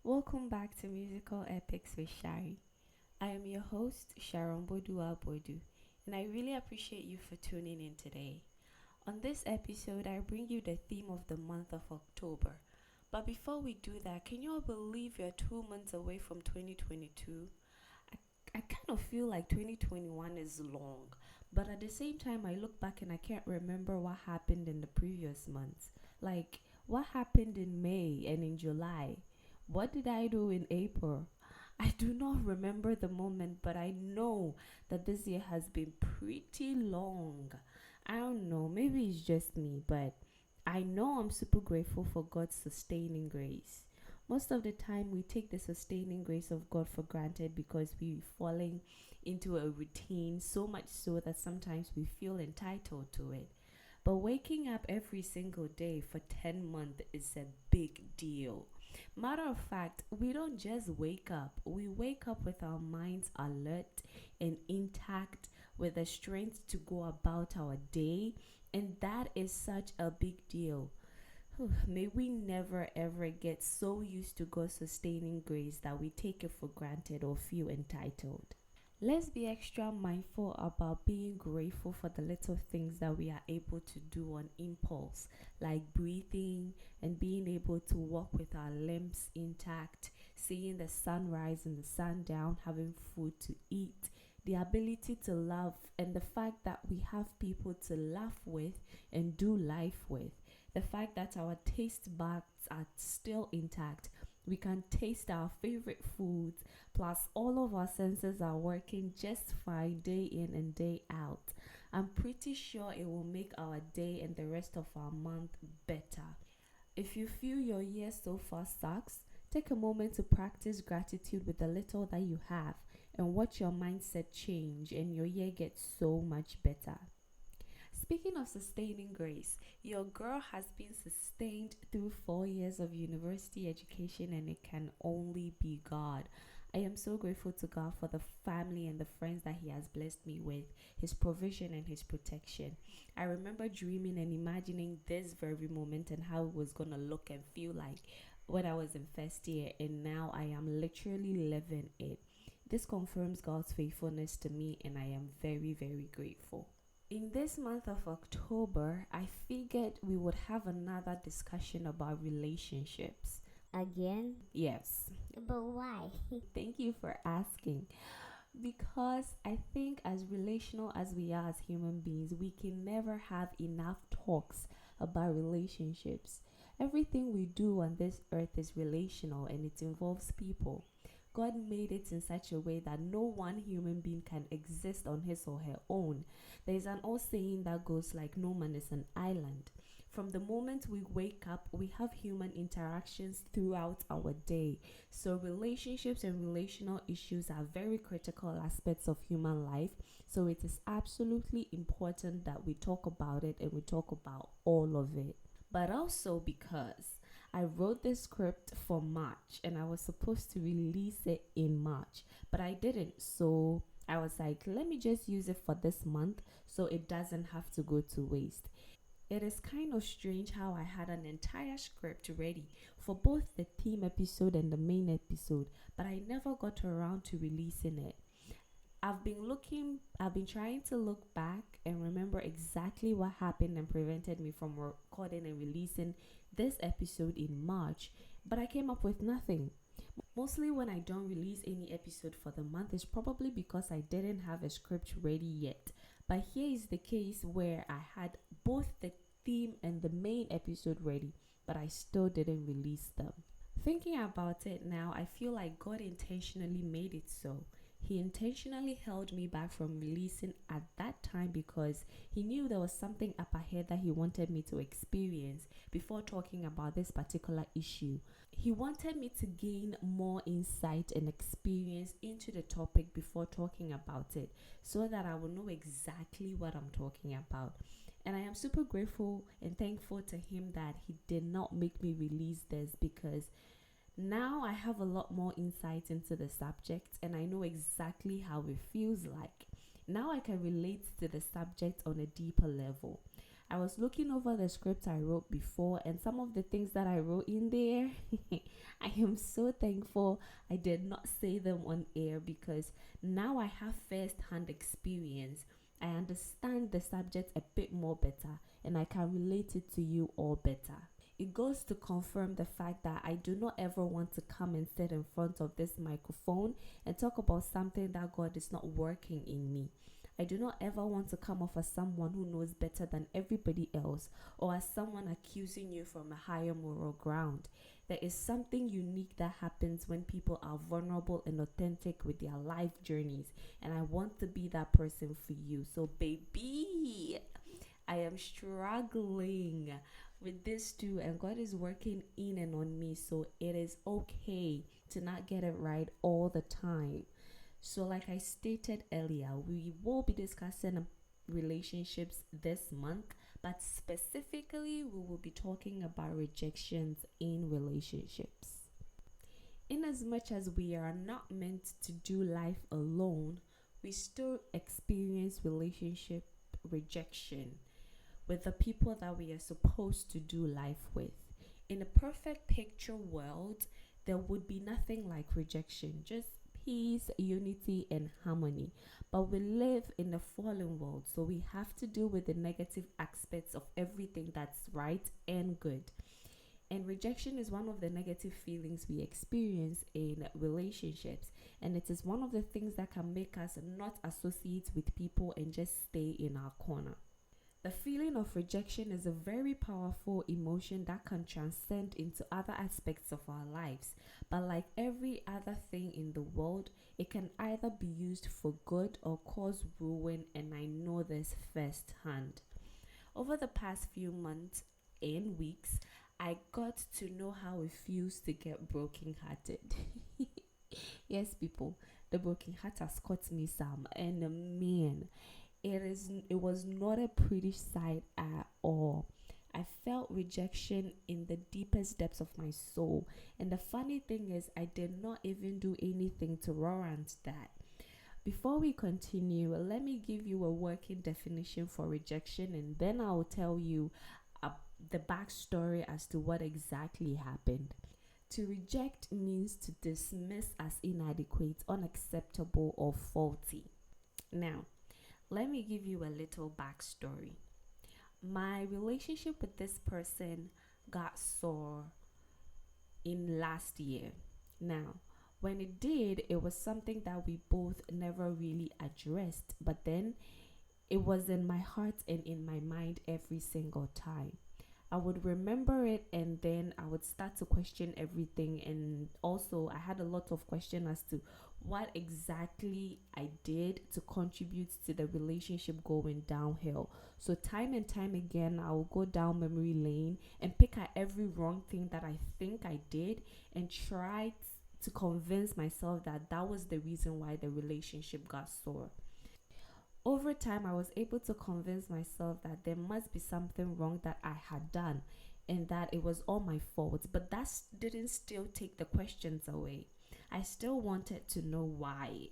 Welcome back to Musical Epics with Shari. I am your host, Sharon Bodua Bodu, and I really appreciate you for tuning in today. On this episode, I bring you the theme of the month of October. But before we do that, can you all believe we are 2 months away from 2022? I kind of feel like 2021 is long, but at the same time, I look back and I can't remember what happened in the previous months. Like, what happened in May and in July? What did I do in April? I do not remember the moment, but I know that this year has been pretty long. I don't know, maybe it's just me, but I know I'm super grateful for God's sustaining grace. Most of the time, we take the sustaining grace of God for granted because we're falling into a routine so much so that sometimes we feel entitled to it. But waking up every single day for 10 months is a big deal. Matter of fact, we don't just wake up, we wake up with our minds alert and intact, with the strength to go about our day, and that is such a big deal. May we never ever get so used to God's sustaining grace that we take it for granted or feel entitled. Let's be extra mindful about being grateful for the little things that we are able to do on impulse, like breathing and being able to walk with our limbs intact, seeing the sunrise and the sundown, having food to eat, the ability to love, and the fact that we have people to laugh with and do life with, the fact that our taste buds are still intact. We can taste our favorite foods, plus all of our senses are working just fine day in and day out. I'm pretty sure it will make our day and the rest of our month better. If you feel your year so far sucks, take a moment to practice gratitude with the little that you have and watch your mindset change and your year get so much better. Speaking of sustaining grace, your girl has been sustained through 4 years of university education, and it can only be God. I am so grateful to God for the family and the friends that He has blessed me with, His provision and His protection. I remember dreaming and imagining this very moment and how it was going to look and feel like when I was in first year, and now I am literally living it. This confirms God's faithfulness to me, and I am very, very grateful. In this month of October, I figured we would have another discussion about relationships. Again? Yes, But why? thank you for asking. Because I think, as relational as we are as human beings, we can never have enough talks about relationships. Everything we do on this earth is relational and it involves people. God made it in such a way that no one human being can exist on his or her own. There is an old saying that goes like, no man is an island. From the moment we wake up, we have human interactions throughout our day. So relationships and relational issues are very critical aspects of human life. So it is absolutely important that we talk about it and we talk about all of it. But also because I wrote this script for March and I was supposed to release it in March, but I didn't. So I was like, let me just use it for this month so it doesn't have to go to waste. It is kind of strange how I had an entire script ready for both the theme episode and the main episode, but I never got around to releasing it. I've been trying to look back and remember exactly what happened and prevented me from recording and releasing this episode in March, but I came up with nothing. Mostly when I don't release any episode for the month is probably because I didn't have a script ready yet. But here is the case where I had both the theme and the main episode ready, but I still didn't release them. Thinking about it now, I feel like God intentionally made it so. He intentionally held me back from releasing at that time because He knew there was something up ahead that He wanted me to experience before talking about this particular issue. He wanted me to gain more insight and experience into the topic before talking about it so that I will know exactly what I'm talking about. And I am super grateful and thankful to Him that He did not make me release this, because now I have a lot more insight into the subject and I know exactly how it feels like. Now I can relate to the subject on a deeper level. I was looking over the script I wrote before, and some of the things that I wrote in there, I am so thankful I did not say them on air because now I have first hand experience. I understand the subject a bit more better and I can relate it to you all better. It goes to confirm the fact that I do not ever want to come and sit in front of this microphone and talk about something that God is not working in me. I do not ever want to come off as someone who knows better than everybody else or as someone accusing you from a higher moral ground. There is something unique that happens when people are vulnerable and authentic with their life journeys, and I want to be that person for you. So, baby, I am struggling with this too, and God is working in and on me, so it is okay to not get it right all the time. So, like I stated earlier, we will be discussing relationships this month, but specifically, we will be talking about rejections in relationships. In as much as we are not meant to do life alone, we still experience relationship rejection with the people that we are supposed to do life with. In a perfect picture world, there would be nothing like rejection, just peace, unity, and harmony. But we live in a fallen world, so we have to deal with the negative aspects of everything that's right and good. And rejection is one of the negative feelings we experience in relationships. And it is one of the things that can make us not associate with people and just stay in our corner. The feeling of rejection is a very powerful emotion that can transcend into other aspects of our lives. But like every other thing in the world, it can either be used for good or cause ruin, and I know this firsthand. Over the past few months and weeks, I got to know how it feels to get brokenhearted. Yes, people, the broken heart has caught me some, and man, it was not a pretty sight at all. I felt rejection in the deepest depths of my soul, and the funny thing is I did not even do anything to warrant that. Before we continue, let me give you a working definition for rejection, and then I'll tell you uh, the backstory as to what exactly happened. To reject means to dismiss as inadequate, unacceptable, or faulty. Now, let me give you a little backstory. My relationship with this person got sore in last year. Now, when it did, it was something that we both never really addressed, but then it was in my heart and in my mind every single time. I would remember it and then I would start to question everything, and also I had a lot of questions as to what exactly I did to contribute to the relationship going downhill. So time and time again I will go down memory lane and pick at every wrong thing that I think I did and try to convince myself that that was the reason why the relationship got sore. Over time, I was able to convince myself that there must be something wrong that I had done and that it was all my fault. But that didn't still take the questions away. I still wanted to know why.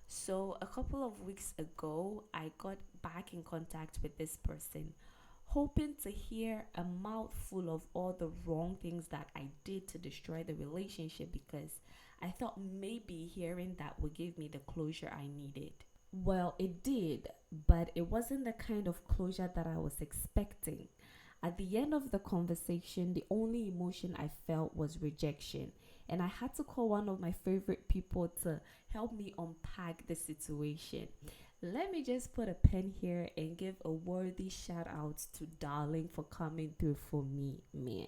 So, a couple of weeks ago, I got back in contact with this person, hoping to hear a mouthful of all the wrong things that I did to destroy the relationship, because I thought maybe hearing that would give me the closure I needed. Well, it did, but it wasn't the kind of closure that I was expecting. At the end of the conversation, the only emotion I felt was rejection, and I had to call one of my favorite people to help me unpack the situation. Let me just put a pen here and give a worthy shout out to Darling for coming through for me, man.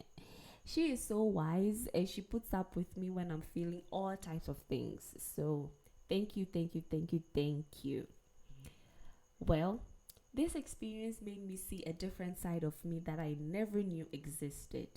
She is so wise and she puts up with me when I'm feeling all types of things. So thank you, thank you, thank you, thank you. Well, this experience made me see a different side of me that I never knew existed.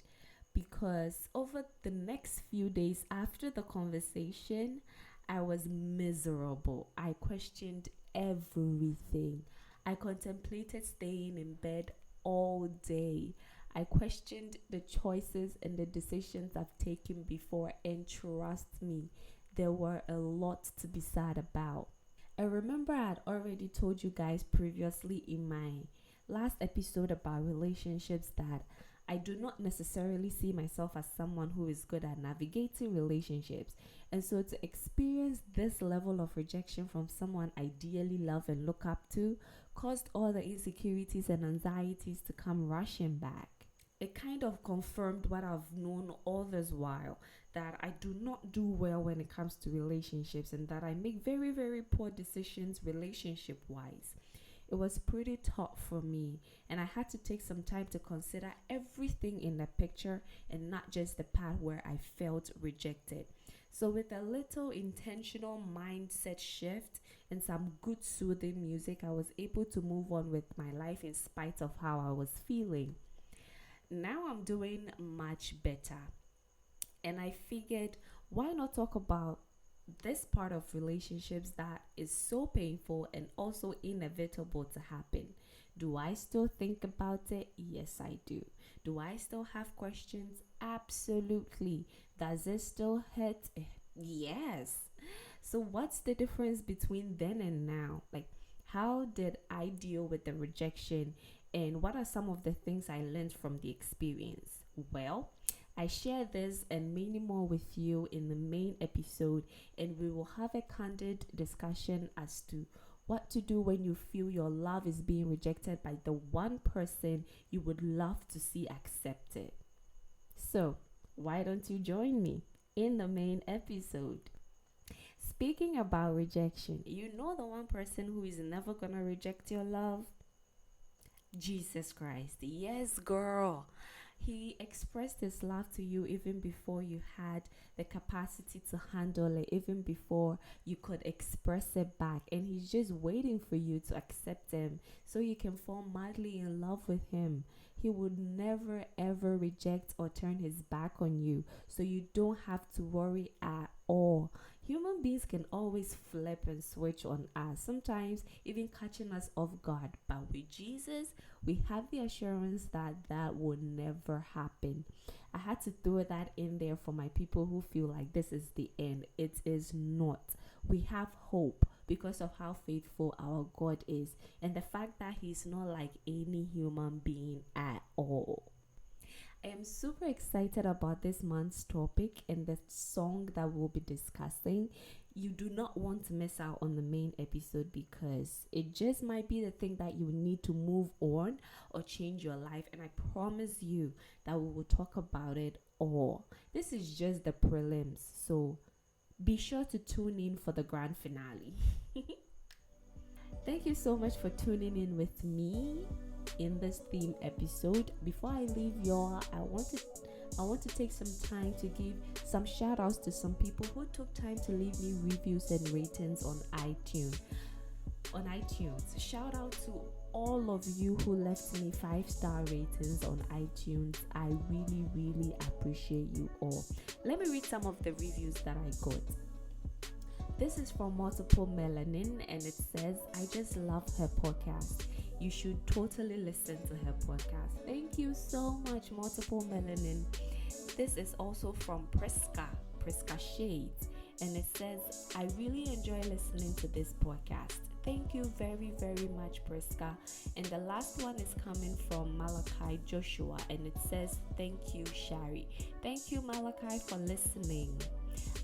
Because over the next few days after the conversation, I was miserable. I questioned everything. I contemplated staying in bed all day. I questioned the choices and the decisions I've taken before, and trust me, there were a lot to be sad about. I remember I had already told you guys previously in my last episode about relationships that I do not necessarily see myself as someone who is good at navigating relationships. And so to experience this level of rejection from someone I dearly love and look up to caused all the insecurities and anxieties to come rushing back. It kind of confirmed what I've known all this while, that I do not do well when it comes to relationships and that I make very, very poor decisions relationship wise. It was pretty tough for me, and I had to take some time to consider everything in the picture and not just the part where I felt rejected. So, with a little intentional mindset shift and some good soothing music, I was able to move on with my life in spite of how I was feeling. Now I'm doing much better, and I figured, why not talk about this part of relationships that is so painful and also inevitable to happen. Do I still think about it? Yes, I do. Do I still have questions? Absolutely. Does it still hurt? Yes. So what's the difference between then and now? Like, how did I deal with the rejection, and what are some of the things I learned from the experience? Well, I share this and many more with you in the main episode, and we will have a candid discussion as to what to do when you feel your love is being rejected by the one person you would love to see accepted. So, why don't you join me in the main episode? Speaking about rejection, you know the one person who is never gonna reject your love? Jesus Christ. Yes, girl. He expressed his love to you even before you had the capacity to handle it, even before you could express it back. And he's just waiting for you to accept him so you can fall madly in love with him. He would never ever reject or turn his back on you, so you don't have to worry at all. Human beings can always flip and switch on us, sometimes even catching us off guard. But with Jesus, we have the assurance that that will never happen. I had to throw that in there for my people who feel like this is the end. It is not. We have hope because of how faithful our God is, and the fact that he's not like any human being at all. I am super excited about this month's topic and the song that we'll be discussing. You do not want to miss out on the main episode because it just might be the thing that you need to move on or change your life. And I promise you that we will talk about it all. This is just the prelims, so be sure to tune in for the grand finale. Thank you so much for tuning in with me in this theme episode. Before I leave y'all, I want to take some time to give some shout outs to some people who took time to leave me reviews and ratings on iTunes. Shout out to all of you who left me 5-star ratings on iTunes. I really, really appreciate you all. Let me read some of the reviews that I got. This is from Multiple Melanin, and it says, I just love her podcast. You should totally listen to her podcast. Thank you so much, Multiple Melanin. This is also from Priska Shades, and it says, I really enjoy listening to this podcast. Thank you very, very much, Priska. And the last one is coming from Malachi Joshua, and it says, thank you, Shari. Thank you, Malachi, for listening.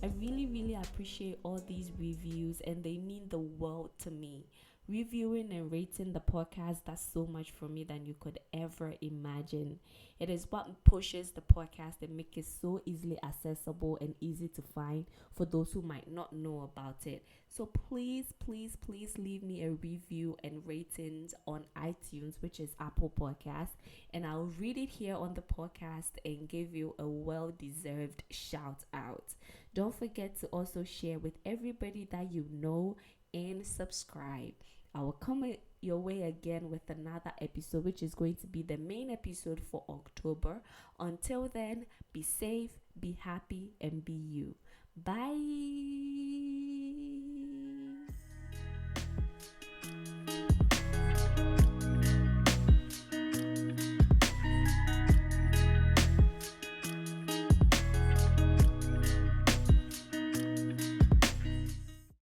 I really, really appreciate all these reviews, and they mean the world to me. Reviewing and rating the podcast does so much for me than you could ever imagine. It is what pushes the podcast and makes it so easily accessible and easy to find for those who might not know about it. So please, please, please leave me a review and ratings on iTunes, which is Apple Podcast, and I'll read it here on the podcast and give you a well-deserved shout out. Don't forget to also share with everybody that you know and subscribe. I will come your way again with another episode, which is going to be the main episode for October. Until then, be safe, be happy, and be you. Bye.